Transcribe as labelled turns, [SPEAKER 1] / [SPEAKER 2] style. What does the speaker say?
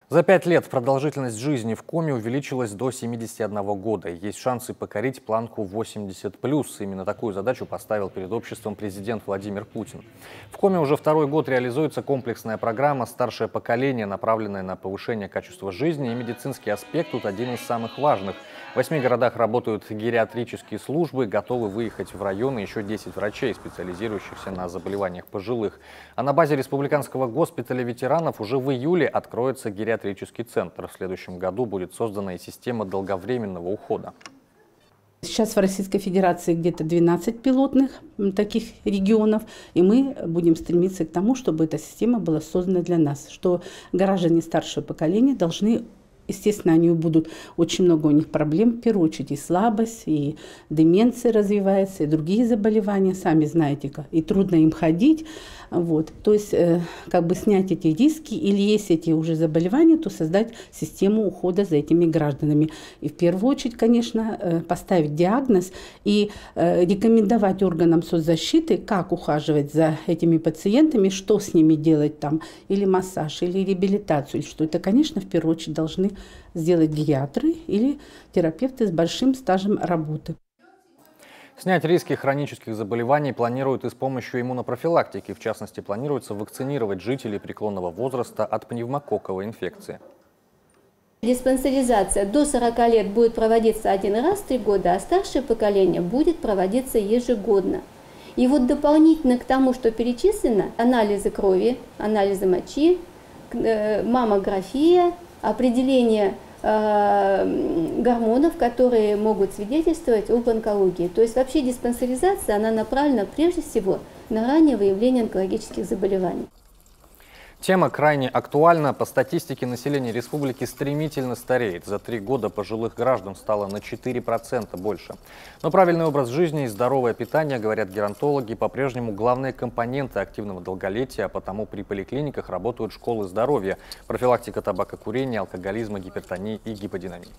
[SPEAKER 1] За 5 лет продолжительность жизни в коме увеличилась до 71 года. Есть шансы покорить планку 80+. Именно такую задачу поставил перед обществом президент Владимир Путин. В коме уже второй год реализуется комплексная программа «Старшее поколение», направленная на повышение качества жизни, и медицинский аспект тут один из самых важных. В 8 городах работают гериатрические службы, готовы выехать в районы еще 10 врачей, специализирующихся на заболеваниях пожилых. А на базе Республиканского госпиталя ветеранов уже в июле откроется гериатрический центр. В следующем году будет создана и система долговременного ухода.
[SPEAKER 2] Сейчас в Российской Федерации где-то 12 пилотных таких регионов, и мы будем стремиться к тому, чтобы эта система была создана для нас, что граждане старшего поколения должны. Естественно, они будут, очень много у них проблем, в первую очередь и слабость, и деменция развивается, и другие заболевания, сами знаете, и трудно им ходить. Вот. То есть, как бы снять эти риски, или есть эти уже заболевания, то создать систему ухода за этими гражданами. И в первую очередь, конечно, поставить диагноз и рекомендовать органам соцзащиты, как ухаживать за этими пациентами, что с ними делать там, или массаж, или реабилитацию, или что это, конечно, в первую очередь должны сделать гериатры или терапевты с большим стажем работы.
[SPEAKER 1] Снять риски хронических заболеваний планируют и с помощью иммунопрофилактики. В частности, планируется вакцинировать жителей преклонного возраста от пневмококковой инфекции.
[SPEAKER 3] Диспансеризация до 40 лет будет проводиться один раз в 3 года, а старшее поколение будет проводиться ежегодно. И вот дополнительно к тому, что перечислено, анализы крови, анализы мочи, маммография, определение гормонов, которые могут свидетельствовать об онкологии. То есть вообще диспансеризация, она направлена прежде всего на раннее выявление онкологических заболеваний.
[SPEAKER 1] Тема крайне актуальна. По статистике, население республики стремительно стареет. За 3 года пожилых граждан стало на 4% больше. Но правильный образ жизни и здоровое питание, говорят геронтологи, по-прежнему главные компоненты активного долголетия, а потому при поликлиниках работают школы здоровья, профилактика табакокурения, алкоголизма, гипертонии и гиподинамии.